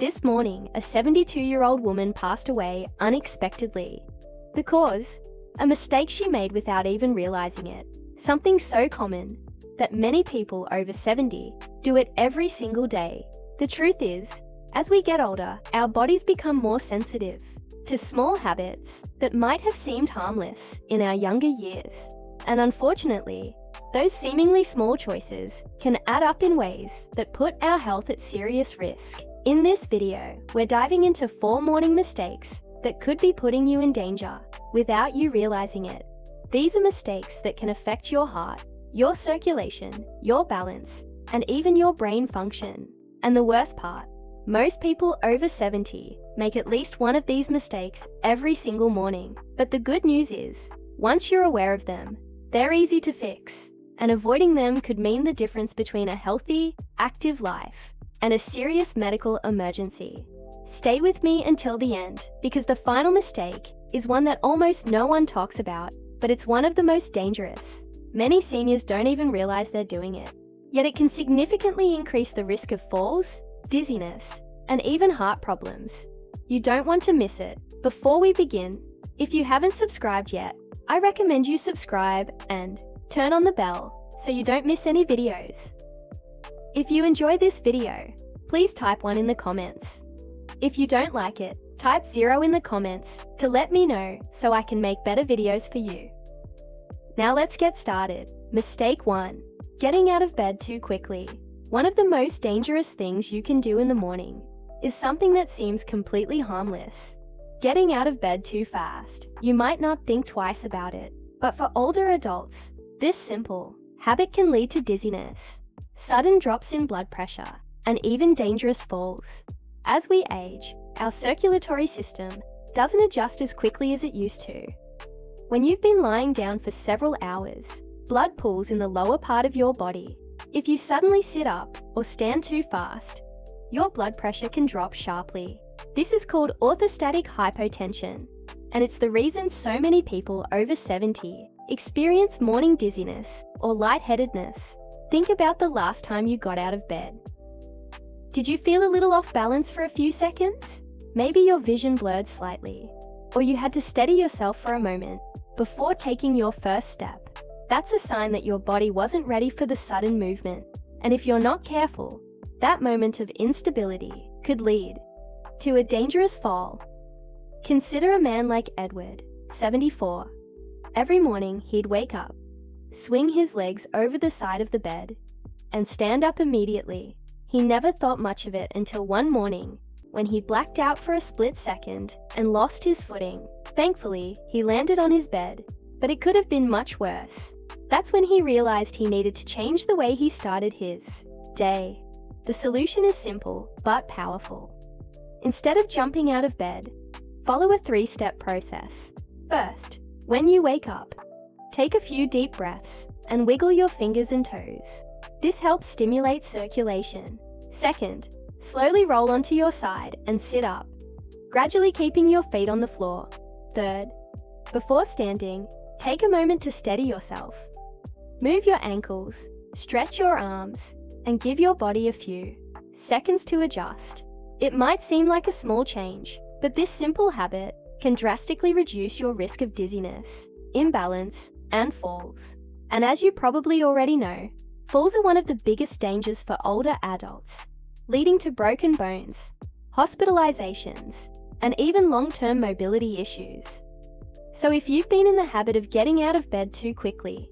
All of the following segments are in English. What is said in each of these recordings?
This morning, a 72-year-old woman passed away unexpectedly. The cause? A mistake she made without even realizing it. Something so common that many people over 70 do it every single day. The truth is, as we get older, our bodies become more sensitive to small habits that might have seemed harmless in our younger years. And unfortunately, those seemingly small choices can add up in ways that put our health at serious risk. In this video, we're diving into 4 morning mistakes that could be putting you in danger without you realizing it. These are mistakes that can affect your heart, your circulation, your balance, and even your brain function. And the worst part, most people over 70 make at least one of these mistakes every single morning. But the good news is, once you're aware of them, they're easy to fix, and avoiding them could mean the difference between a healthy, active life and a serious medical emergency. Stay with me until the end, because the final mistake is one that almost no one talks about, but it's one of the most dangerous. Many seniors don't even realize they're doing it, yet it can significantly increase the risk of falls, dizziness, and even heart problems. You don't want to miss it. Before we begin, if you haven't subscribed yet, I recommend you subscribe and turn on the bell so you don't miss any videos. If you enjoy this video, please type 1 in the comments. If you don't like it, type 0 in the comments to let me know so I can make better videos for you. Now let's get started. Mistake 1. Getting out of bed too quickly. One of the most dangerous things you can do in the morning is something that seems completely harmless. Getting out of bed too fast. You might not think twice about it, but for older adults, this simple habit can lead to dizziness, sudden drops in blood pressure, and even dangerous falls. As we age, our circulatory system doesn't adjust as quickly as it used to. When you've been lying down for several hours, blood pools in the lower part of your body. If you suddenly sit up or stand too fast, your blood pressure can drop sharply. This is called orthostatic hypotension, and it's the reason so many people over 70 experience morning dizziness or lightheadedness. Think about the last time you got out of bed. Did you feel a little off balance for a few seconds? Maybe your vision blurred slightly, or you had to steady yourself for a moment before taking your first step. That's a sign that your body wasn't ready for the sudden movement, and if you're not careful, that moment of instability could lead to a dangerous fall. Consider a man like Edward, 74. Every morning he'd wake up, swing his legs over the side of the bed, and stand up immediately. He never thought much of it until one morning, when he blacked out for a split second and lost his footing. Thankfully, he landed on his bed, but it could have been much worse. That's when he realized he needed to change the way he started his day. The solution is simple, but powerful. Instead of jumping out of bed, follow a 3-step process. First, when you wake up, take a few deep breaths and wiggle your fingers and toes. This helps stimulate circulation. Second, slowly roll onto your side and sit up, gradually keeping your feet on the floor. Third, before standing, take a moment to steady yourself. Move your ankles, stretch your arms, and give your body a few seconds to adjust. It might seem like a small change, but this simple habit can drastically reduce your risk of dizziness, imbalance, and falls. And as you probably already know, falls are one of the biggest dangers for older adults, leading to broken bones, hospitalizations, and even long-term mobility issues. So if you've been in the habit of getting out of bed too quickly,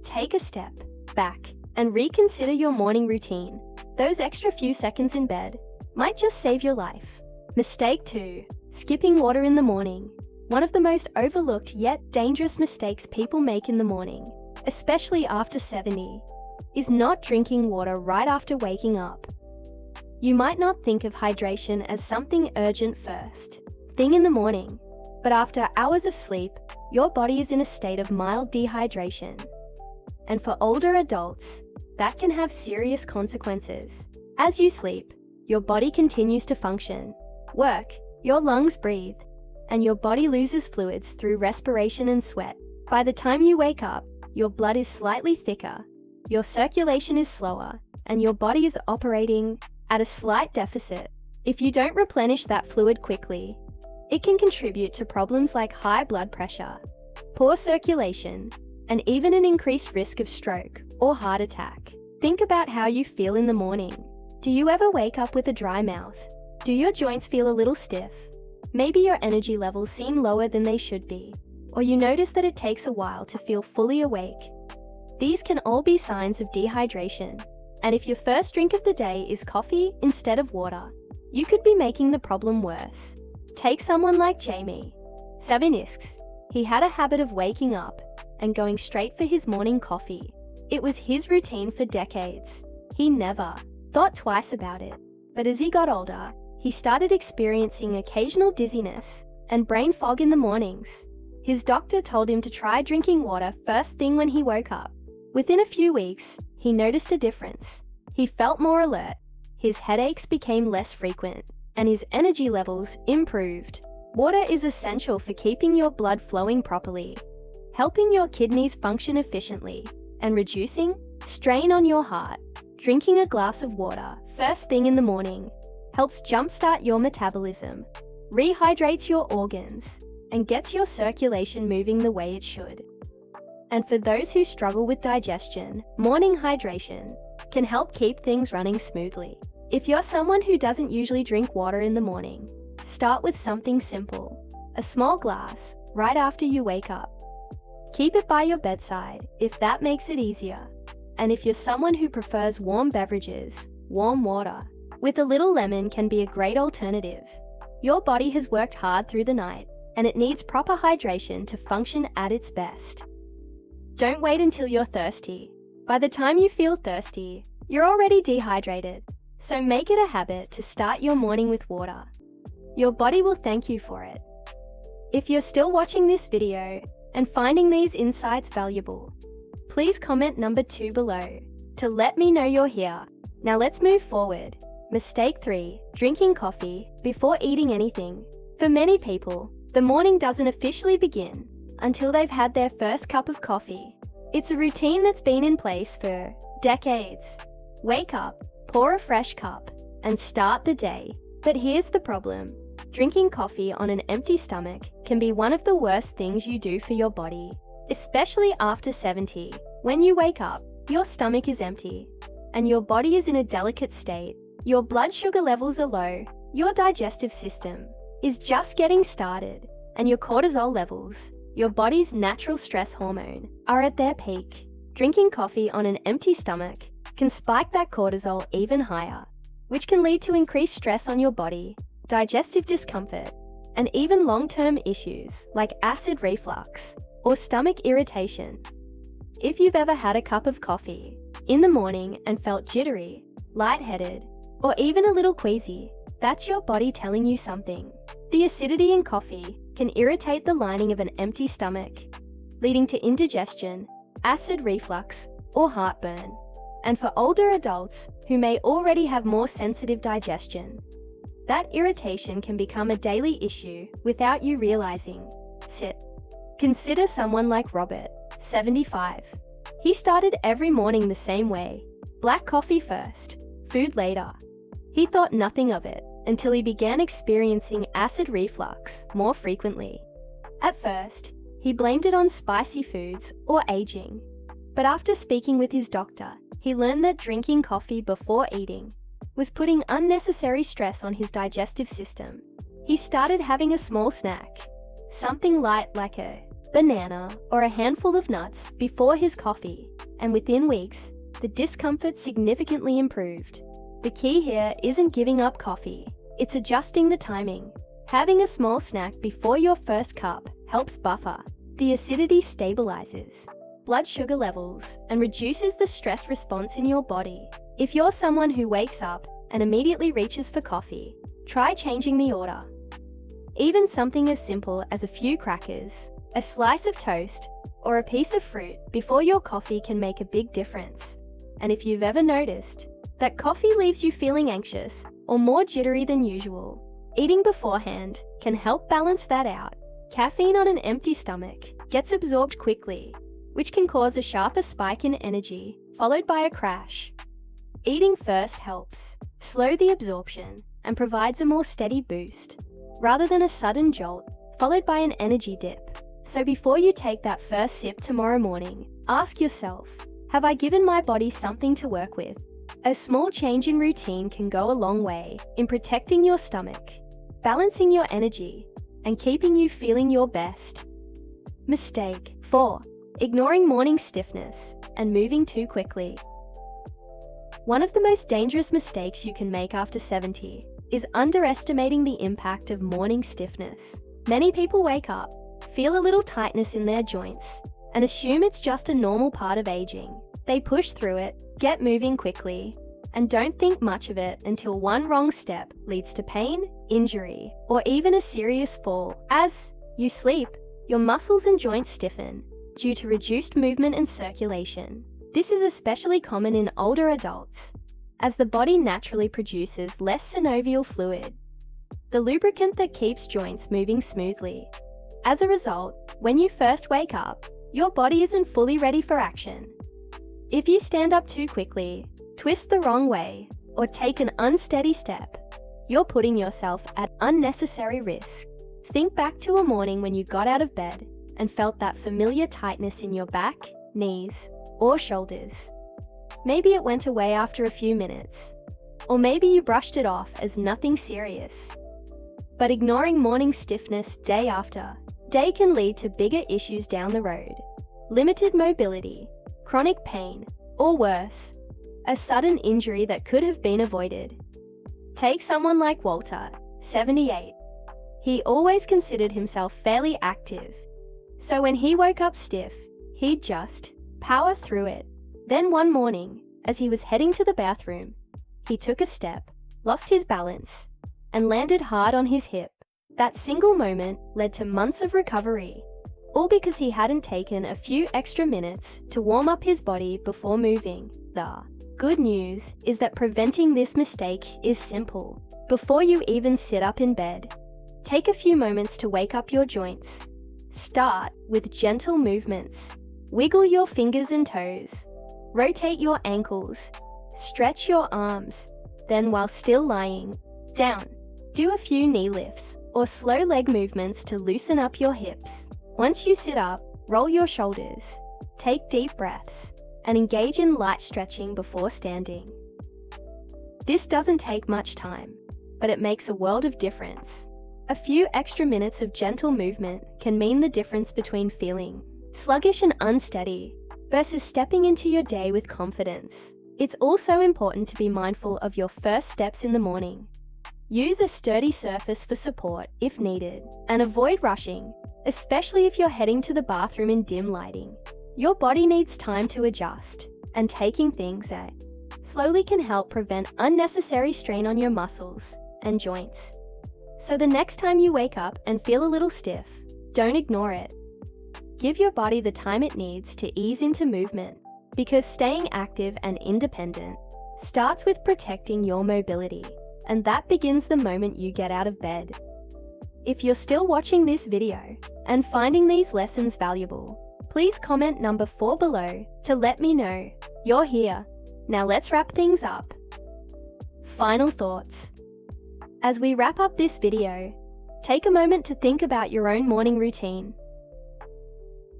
take a step back and reconsider your morning routine. Those extra few seconds in bed might just save your life. Mistake 2. Skipping water in the morning. One of the most overlooked yet dangerous mistakes people make in the morning, especially after 70, is not drinking water right after waking up. You might not think of hydration as something urgent first thing in the morning, but after hours of sleep, your body is in a state of mild dehydration. And for older adults, that can have serious consequences. As you sleep, your body continues to function, work, your lungs breathe, and your body loses fluids through respiration and sweat. By the time you wake up, your blood is slightly thicker, your circulation is slower, and your body is operating at a slight deficit. If you don't replenish that fluid quickly, it can contribute to problems like high blood pressure, poor circulation, and even an increased risk of stroke or heart attack. Think about how you feel in the morning. Do you ever wake up with a dry mouth? Do your joints feel a little stiff? Maybe your energy levels seem lower than they should be, or you notice that it takes a while to feel fully awake. These can all be signs of dehydration, and if your first drink of the day is coffee instead of water, you could be making the problem worse. Take someone like Jamie. 7. He had a habit of waking up and going straight for his morning coffee. It was his routine for decades. He never thought twice about it. But as he got older, he started experiencing occasional dizziness and brain fog in the mornings. His doctor told him to try drinking water first thing when he woke up. Within a few weeks, he noticed a difference. He felt more alert, his headaches became less frequent, and his energy levels improved. Water is essential for keeping your blood flowing properly, helping your kidneys function efficiently, and reducing strain on your heart. Drinking a glass of water first thing in the morning helps jumpstart your metabolism, rehydrates your organs, and gets your circulation moving the way it should. And for those who struggle with digestion, morning hydration can help keep things running smoothly. If you're someone who doesn't usually drink water in the morning, start with something simple, a small glass, right after you wake up. Keep it by your bedside if that makes it easier. And if you're someone who prefers warm beverages, warm water with a little lemon can be a great alternative. Your body has worked hard through the night, and it needs proper hydration to function at its best. Don't wait until you're thirsty. By the time you feel thirsty, you're already dehydrated. So make it a habit to start your morning with water. Your body will thank you for it. If you're still watching this video and finding these insights valuable, please comment number 2 below to let me know you're here. Now let's move forward. Mistake 3, drinking coffee before eating anything. For many people, the morning doesn't officially begin until they've had their first cup of coffee. It's a routine that's been in place for decades. Wake up, pour a fresh cup, and start the day. But here's the problem. Drinking coffee on an empty stomach can be one of the worst things you do for your body, especially after 70. When you wake up, your stomach is empty, and your body is in a delicate state. Your blood sugar levels are low, your digestive system is just getting started, and your cortisol levels, your body's natural stress hormone, are at their peak. Drinking coffee on an empty stomach can spike that cortisol even higher, which can lead to increased stress on your body, digestive discomfort, and even long-term issues like acid reflux or stomach irritation. If you've ever had a cup of coffee in the morning and felt jittery, lightheaded, or even a little queasy, that's your body telling you something. The acidity in coffee can irritate the lining of an empty stomach, leading to indigestion, acid reflux, or heartburn. And for older adults who may already have more sensitive digestion, that irritation can become a daily issue without you realizing. Consider someone like Robert, 75. He started every morning the same way. Black coffee first, food later. He thought nothing of it until he began experiencing acid reflux more frequently. At first, he blamed it on spicy foods or aging. But after speaking with his doctor, he learned that drinking coffee before eating was putting unnecessary stress on his digestive system. He started having a small snack, something light like a banana or a handful of nuts before his coffee, and within weeks, the discomfort significantly improved. The key here isn't giving up coffee, it's adjusting the timing. Having a small snack before your first cup helps buffer the acidity, stabilizes blood sugar levels, and reduces the stress response in your body. If you're someone who wakes up and immediately reaches for coffee, try changing the order. Even something as simple as a few crackers, a slice of toast, or a piece of fruit before your coffee can make a big difference. And if you've ever noticed that coffee leaves you feeling anxious or more jittery than usual, eating beforehand can help balance that out. Caffeine on an empty stomach gets absorbed quickly, which can cause a sharper spike in energy, followed by a crash. Eating first helps slow the absorption and provides a more steady boost, rather than a sudden jolt, followed by an energy dip. So before you take that first sip tomorrow morning, ask yourself, have I given my body something to work with? A small change in routine can go a long way in protecting your stomach, balancing your energy, and keeping you feeling your best. Mistake 4. Ignoring morning stiffness and moving too quickly. One of the most dangerous mistakes you can make after 70 is underestimating the impact of morning stiffness. Many people wake up, feel a little tightness in their joints, and assume it's just a normal part of aging. They push through it, get moving quickly, and don't think much of it until one wrong step leads to pain, injury, or even a serious fall. As you sleep, your muscles and joints stiffen due to reduced movement and circulation. This is especially common in older adults, as the body naturally produces less synovial fluid, the lubricant that keeps joints moving smoothly. As a result, when you first wake up, your body isn't fully ready for action. If you stand up too quickly, twist the wrong way, or take an unsteady step, you're putting yourself at unnecessary risk. Think back to a morning when you got out of bed and felt that familiar tightness in your back, knees, or shoulders. Maybe it went away after a few minutes, or maybe you brushed it off as nothing serious. But ignoring morning stiffness day after day can lead to bigger issues down the road. Limited mobility, chronic pain, or worse, a sudden injury that could have been avoided. Take someone like Walter, 78. He always considered himself fairly active, so when he woke up stiff, he'd just power through it. Then one morning, as he was heading to the bathroom, he took a step, lost his balance, and landed hard on his hip. That single moment led to months of recovery, all because he hadn't taken a few extra minutes to warm up his body before moving. The good news is that preventing this mistake is simple. Before you even sit up in bed, take a few moments to wake up your joints. Start with gentle movements. Wiggle your fingers and toes. Rotate your ankles. Stretch your arms. Then, while still lying down, do a few knee lifts or slow leg movements to loosen up your hips. Once you sit up, roll your shoulders. Take deep breaths and engage in light stretching before standing. This doesn't take much time, but it makes a world of difference. A few extra minutes of gentle movement can mean the difference between feeling sluggish and unsteady versus stepping into your day with confidence. It's also important to be mindful of your first steps in the morning. Use a sturdy surface for support if needed, and avoid rushing, especially if you're heading to the bathroom in dim lighting. Your body needs time to adjust, and taking things slowly can help prevent unnecessary strain on your muscles and joints. So the next time you wake up and feel a little stiff, don't ignore it. Give your body the time it needs to ease into movement, because staying active and independent starts with protecting your mobility, and that begins the moment you get out of bed. If you're still watching this video and finding these lessons valuable, please comment number 4 below to let me know you're here. Now let's wrap things up. Final thoughts. As we wrap up this video, take a moment to think about your own morning routine.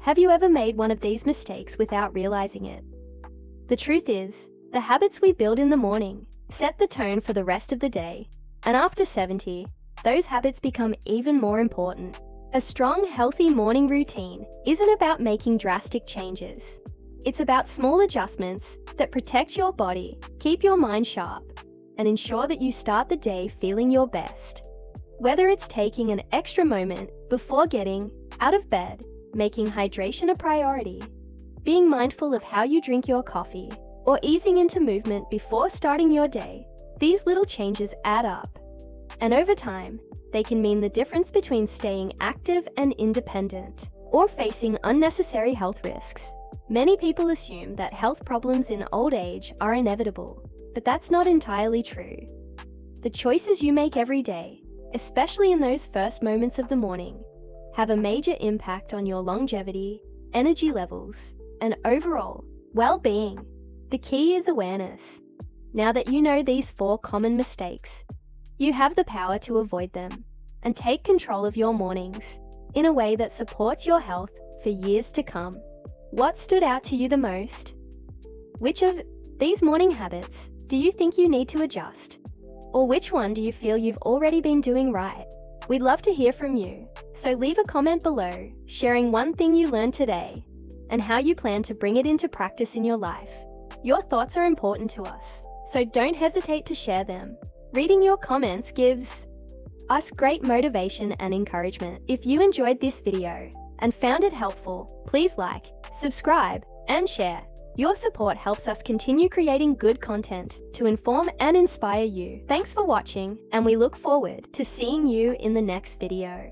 Have you ever made one of these mistakes without realizing it? The truth is, the habits we build in the morning set the tone for the rest of the day, and after 70, those habits become even more important. A strong, healthy morning routine isn't about making drastic changes. It's about small adjustments that protect your body, keep your mind sharp, and ensure that you start the day feeling your best. Whether it's taking an extra moment before getting out of bed, making hydration a priority, being mindful of how you drink your coffee, or easing into movement before starting your day, these little changes add up. And over time, they can mean the difference between staying active and independent, or facing unnecessary health risks. Many people assume that health problems in old age are inevitable, but that's not entirely true. The choices you make every day, especially in those first moments of the morning, have a major impact on your longevity, energy levels, and overall well-being. The key is awareness. Now that you know these 4 common mistakes, You have the power to avoid them and take control of your mornings in a way that supports your health for years to come. What stood out to you the most? Which of these morning habits do you think you need to adjust? Or which one do you feel you've already been doing right? We'd love to hear from you, so leave a comment below, sharing one thing you learned today and how you plan to bring it into practice in your life. Your thoughts are important to us, so don't hesitate to share them. Reading your comments gives us great motivation and encouragement. If you enjoyed this video and found it helpful, please like, subscribe, and share. Your support helps us continue creating good content to inform and inspire you. Thanks for watching, and we look forward to seeing you in the next video.